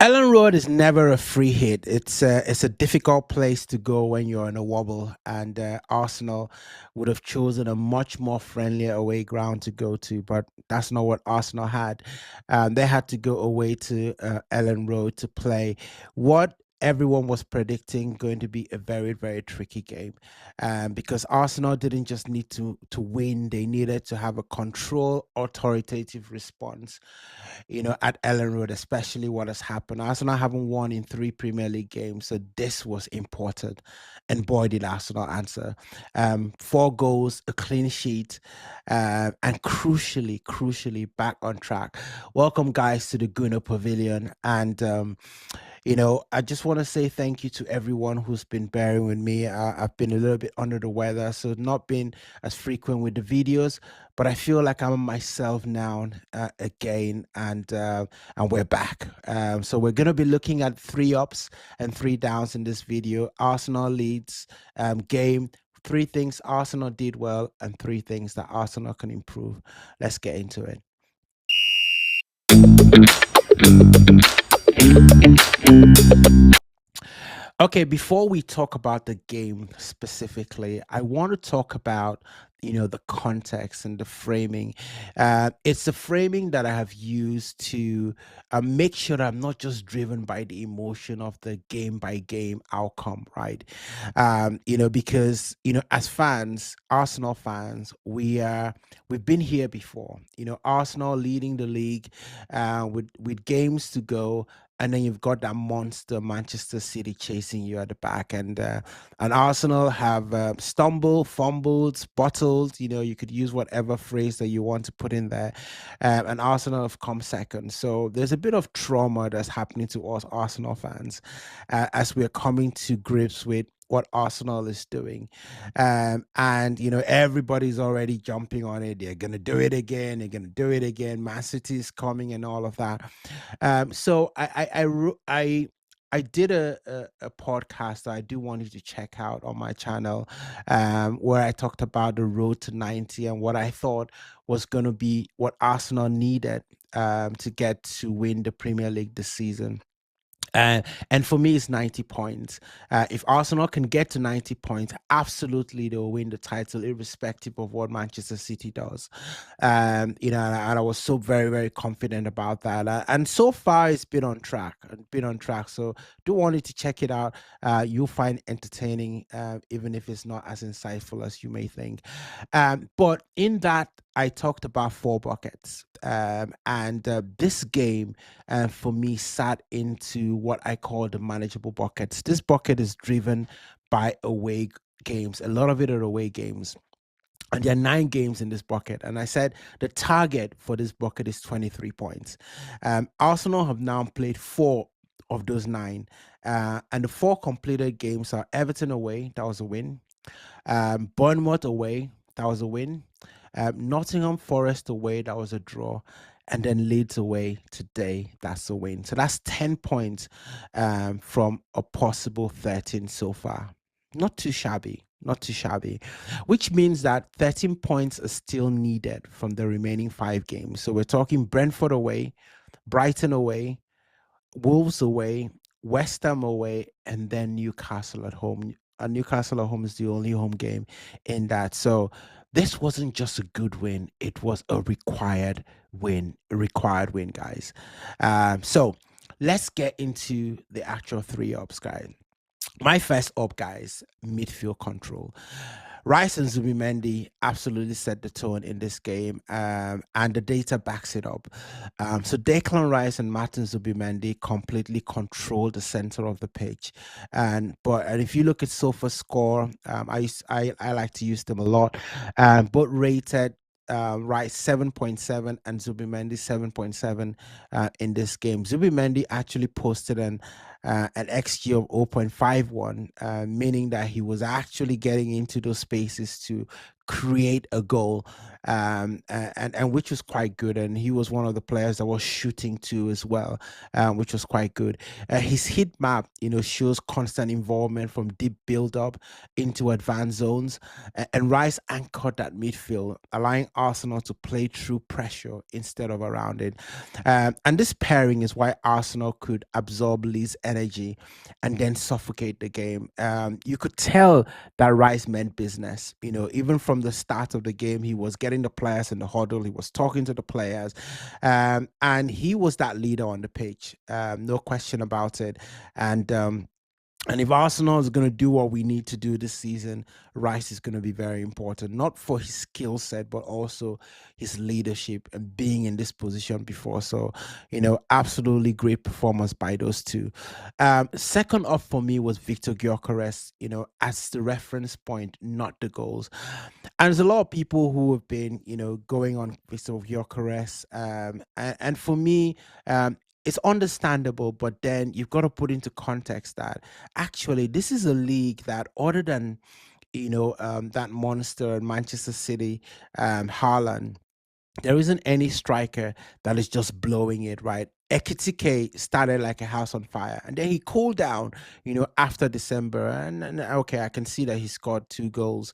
Ellen Road is never a free hit. It's a difficult place to go when you're in a wobble, and Arsenal would have chosen a much more friendlier away ground to go to, but that's not what Arsenal had. They had to go away to Ellen Road to play what everyone was predicting going to be a very, very tricky game, because Arsenal didn't just need to win; they needed to have a control, authoritative response, at Ellen Road, especially what has happened. Arsenal haven't won in three Premier League games, so this was important. And boy, did Arsenal answer. Four goals, a clean sheet, and crucially, back on track. Welcome, guys, to the Gooner Pavilion. And I just want to say thank you to everyone who's been bearing with me. I've been a little bit under the weather, so not been as frequent with the videos, but I feel like I'm myself now again, and we're back. So we're gonna be looking at 3 ups and 3 downs in this video. Arsenal Leeds game. 3 things Arsenal did well and 3 things that Arsenal can improve. Let's get into it. Okay, before we talk about the game specifically, I want to talk about the context and the framing. It's the framing that I have used to make sure that I'm not just driven by the emotion of the game by game outcome, right? Because as fans, Arsenal fans, we've been here before. Arsenal leading the league with games to go, and then you've got that monster Manchester City chasing you at the back, and Arsenal have stumbled, fumbled, bottled. You could use whatever phrase that you want to put in there, and Arsenal have come second. So there's a bit of trauma that's happening to us Arsenal fans as we're coming to grips with what Arsenal is doing. And everybody's already jumping on it. They're gonna do it again. They're gonna do it again. Man City is coming and all of that. So I did a podcast that I do want you to check out on my channel, where I talked about the road to 90 and what I thought was going to be what Arsenal needed to get to win the Premier League this season. And for me, it's 90 points. If Arsenal can get to 90 points, absolutely they'll win the title, irrespective of what Manchester City does. And I was so very, very confident about that. And so far, it's been on track. So do want you to check it out. You'll find entertaining, even if it's not as insightful as you may think. But in that, I talked about 4 buckets. And this game, for me, sat into what I call the manageable buckets. This bucket is driven by away games. A lot of it are away games. And there are 9 games in this bucket. And I said the target for this bucket is 23 points. Arsenal have now played 4 of those 9. And the 4 completed games are Everton away, that was a win. Bournemouth away, that was a win. Nottingham Forest away, that was a draw. And then Leeds away today, that's a win. So that's 10 points from a possible 13 so far. Not too shabby, which means that 13 points are still needed from the remaining 5 games. So we're talking Brentford away, Brighton away, Wolves away, West Ham away, and then Newcastle at home. And Newcastle at home is the only home game in that. So this wasn't just a good win; it was a required win. Guys. So let's get into the actual 3 ups, guys. My first up, guys, midfield control. Rice and Zubimendi absolutely set the tone in this game, and the data backs it up. So Declan Rice and Martin Zubimendi completely control the center of the pitch, and if you look at Sofa Score, I like to use them a lot, but rated Rice 7.7 and Zubimendi 7.7 in this game. Zubimendi actually posted an XG of 0.51, meaning that he was actually getting into those spaces to create a goal. and which was quite good. And he was one of the players that was shooting too as well, which was quite good. His heat map, shows constant involvement from deep build up into advanced zones, and Rice anchored that midfield, allowing Arsenal to play through pressure instead of around it. And this pairing is why Arsenal could absorb Lee's energy and then suffocate the game. You could tell that Rice meant business. Even from the start of the game, he was getting the players in the huddle, he was talking to the players, and he was that leader on the pitch, no question about it. And if Arsenal is going to do what we need to do this season, Rice is going to be very important, not for his skill set, but also his leadership and being in this position before. So, absolutely great performance by those two. Second up for me was Viktor Gyökeres, as the reference point, not the goals. And there's a lot of people who have been, going on Viktor Gyökeres. And for me, it's understandable, but then you've got to put into context that actually this is a league that, other than that monster in Manchester City, Haaland, there isn't any striker that is just blowing it, right? Ekitike started like a house on fire, and then he cooled down, after December. And okay, I can see that he scored 2 goals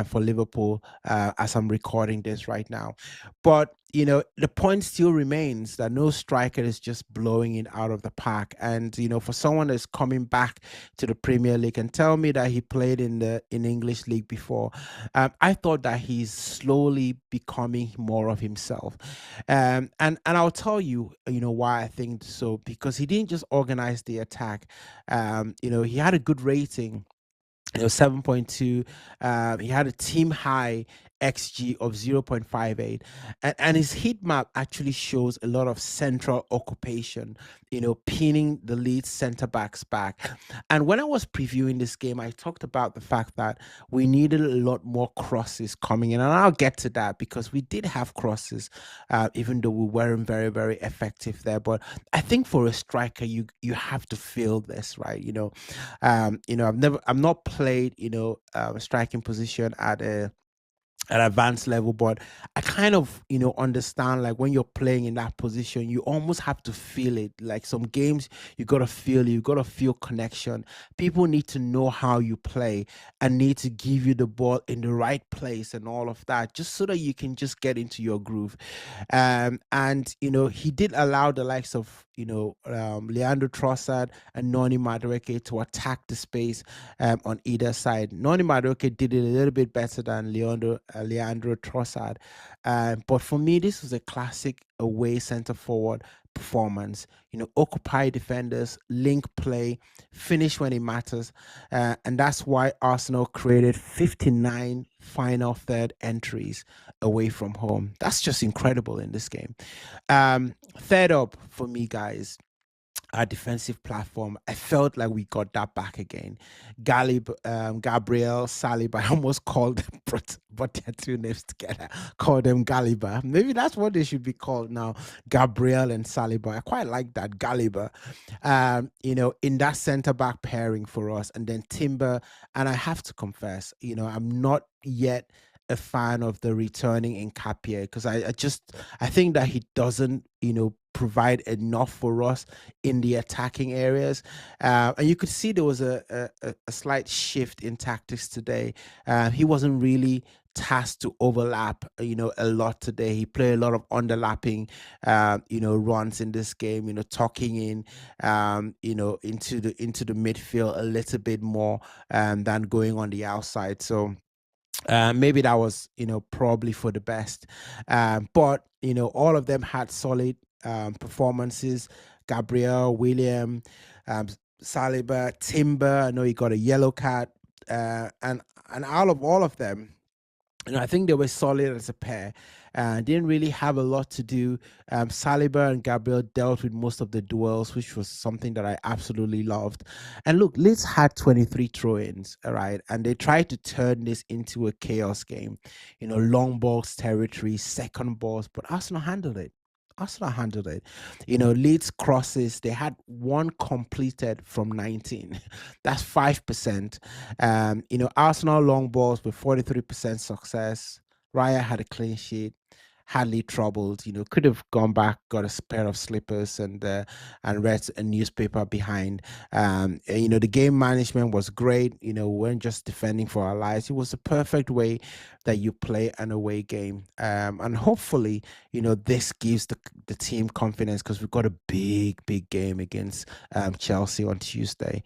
for Liverpool as I'm recording this right now. But the point still remains that no striker is just blowing it out of the park. And for someone that's coming back to the Premier League and tell me that he played in English league before, I thought that he's slowly becoming more of himself. And I'll tell you, why I think so, because he didn't just organize the attack. He had a good rating, 7.2. He had a team high XG of 0.58, and his heat map actually shows a lot of central occupation, pinning the Leeds center backs back. And when I was previewing this game, I talked about the fact that we needed a lot more crosses coming in, and I'll get to that because we did have crosses, even though we weren't very, very effective there. But I think for a striker, you have to feel this, right? I'm not played, striking position at an advanced level, but I kind of understand, like, when you're playing in that position, you almost have to feel it. Like, some games you gotta feel connection. People need to know how you play and need to give you the ball in the right place and all of that, just so that you can just get into your groove. And he did allow the likes of Leandro Trossard and Noni Madueke to attack the space on either side. Noni Madueke did it a little bit better than Leandro Trossard. But for me, this was a classic away center forward performance. Occupy defenders, link play, finish when it matters. And that's why Arsenal created 59 final third entries away from home. That's just incredible in this game. Third up for me, guys, our defensive platform. I felt like we got that back again. Gabriel, Saliba, I almost called them, but their two names together, called them Galiba. Maybe that's what they should be called now, Gabriel and Saliba. I quite like that, Galiba. In that center back pairing for us, and then Timber. And I have to confess, I'm not yet a fan of the returning Nkapie, because I think that he doesn't provide enough for us in the attacking areas, and you could see there was a slight shift in tactics today. He wasn't really tasked to overlap a lot today. He played a lot of underlapping runs in this game, tucking in into the midfield a little bit more than going on the outside. So maybe that was probably for the best. But all of them had solid performances. Gabriel, William, Saliba, Timber, I know he got a yellow card, and out of all of them, I think they were solid as a pair. Didn't really have a lot to do. Saliba and Gabriel dealt with most of the duels, which was something that I absolutely loved. And look, Leeds had 23 throw-ins, all right, and they tried to turn this into a chaos game. Long balls territory, second balls, but Arsenal handled it. Leeds crosses, they had one completed from 19. That's 5%. Arsenal long balls with 43% success. Raya had a clean sheet, hardly troubled. Could have gone back, got a pair of slippers, and read a newspaper behind. The game management was great. We weren't just defending for our lives. It was the perfect way that you play an away game. And hopefully, this gives the team confidence, because we've got a big game against Chelsea on Tuesday,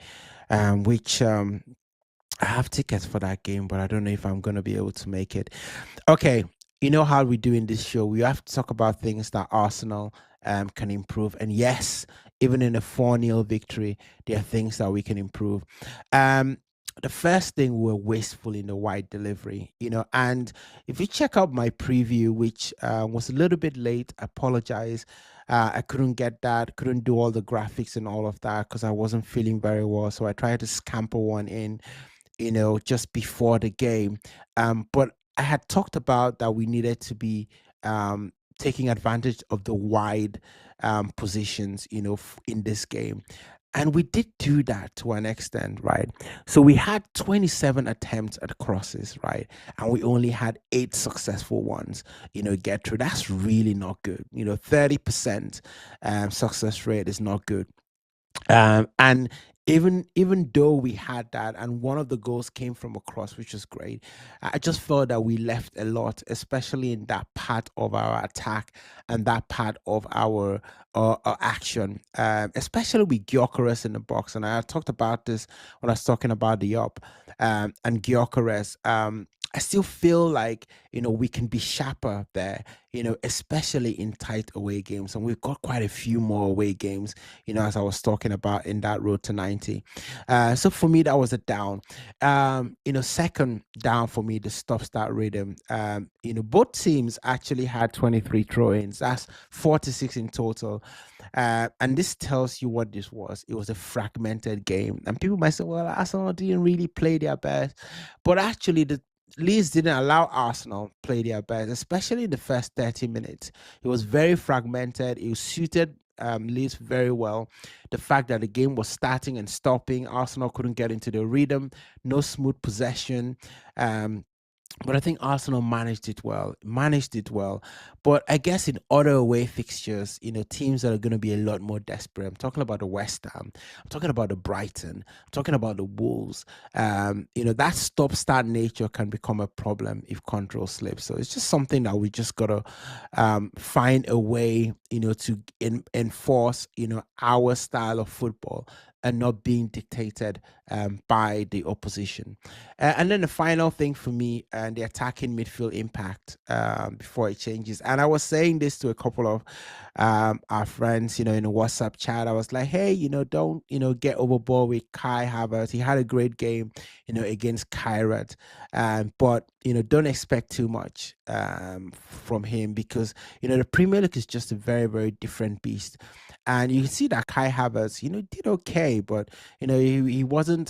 which I have tickets for that game, but I don't know if I'm going to be able to make it. Okay, you know how we do in this show. We have to talk about things that Arsenal can improve. And yes, even in a 4-0 victory, there are things that we can improve. Um, the first thing, we were wasteful in the wide delivery, and if you check out my preview, which was a little bit late, I apologize. I couldn't get that, couldn't do all the graphics and all of that because I wasn't feeling very well. So I tried to scamper one in, just before the game. But I had talked about that we needed to be taking advantage of the wide positions, in this game. And we did do that to an extent, right? So we had 27 attempts at crosses, right? And we only had 8 successful ones, get through. That's really not good. 30% success rate is not good. And even though we had that, and one of the goals came from a cross, which was great, I just felt that we left a lot, especially in that part of our attack and that part of our action, especially with Gyökeres in the box. And I talked about this when I was talking about the up, and Gyökeres. I still feel like we can be sharper there, especially in tight away games, and we've got quite a few more away games, as I was talking about in that road to 90. So for me, that was a down. Second down for me, the stop-start rhythm. Both teams actually had 23 throw-ins. That's 46 in total. And this tells you what this was. It was a fragmented game. And people might say, well, Arsenal didn't really play their best. But actually, the Leeds didn't allow Arsenal play their best, especially in the first 30 minutes. It was very fragmented. It suited Leeds very well. The fact that the game was starting and stopping, Arsenal couldn't get into the rhythm, no smooth possession. But I think Arsenal managed it well. But I guess in other away fixtures, teams that are going to be a lot more desperate. I'm talking about the West Ham. I'm talking about the Brighton. I'm talking about the Wolves. That stop-start nature can become a problem if control slips. So it's just something that we just got to find a way, to enforce, our style of football and not being dictated by the opposition. And then the final thing for me, and the attacking midfield impact before it changes. And I was saying this to a couple of our friends, in a WhatsApp chat. I was like, hey, don't, get overboard with Kai Havertz. He had a great game, against Kairat. But, don't expect too much from him, because, the Premier League is just a very, very different beast. And you can see that Kai Havertz, did okay, but, he wasn't,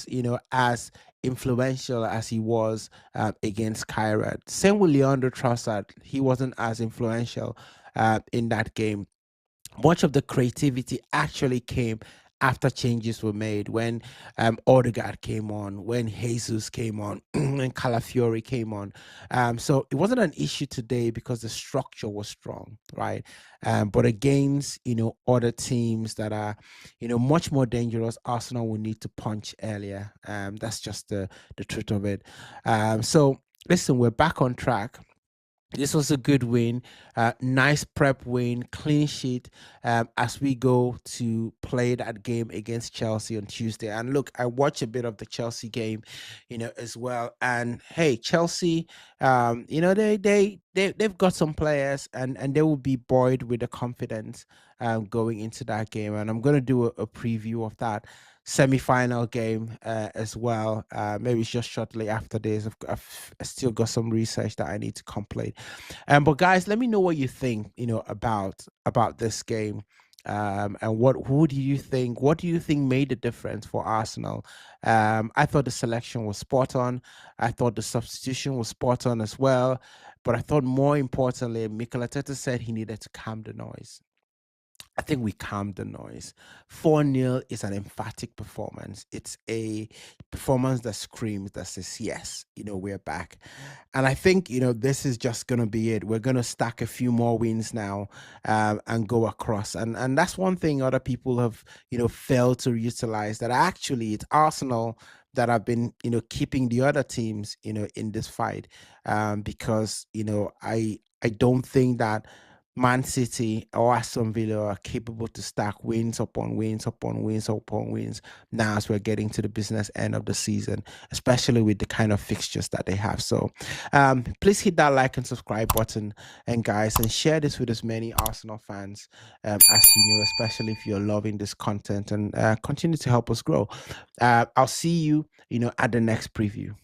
as influential as he was against Kairat. Same with Leandro Trossard. He wasn't as influential in that game. Much of the creativity actually came after changes were made, when Odegaard came on, when Jesus came on, when Calafiori came on. So it wasn't an issue today because the structure was strong, right? But against, other teams that are, much more dangerous, Arsenal will need to punch earlier. That's just the truth of it. So listen, we're back on track. This was a good win, nice prep win, clean sheet, as we go to play that game against Chelsea on Tuesday. And look, I watched a bit of the Chelsea game, as well. And hey, Chelsea, they've got some players, and they will be buoyed with the confidence going into that game. And I'm going to do a preview of that semi-final game as well. Maybe it's just shortly after this. I've still got some research that I need to complete. But guys, let me know what you think, about this game. And who do you think? What do you think made the difference for Arsenal? I thought the selection was spot on. I thought the substitution was spot on as well. But I thought more importantly, Mikel Arteta said he needed to calm the noise. I think we calmed the noise. 4-0 is an emphatic performance. It's a performance that screams, that says, yes, we're back. And I think, this is just going to be it. We're going to stack a few more wins now, and go across. And that's one thing other people have, failed to utilize, that actually it's Arsenal that have been, keeping the other teams, in this fight. Because, I don't think that Man City or Aston Villa are capable to stack wins upon wins upon wins upon wins now, as we're getting to the business end of the season, especially with the kind of fixtures that they have. So please hit that like and subscribe button, and guys, and share this with as many Arsenal fans as you know, especially if you're loving this content, and continue to help us grow. I'll see you, at the next preview.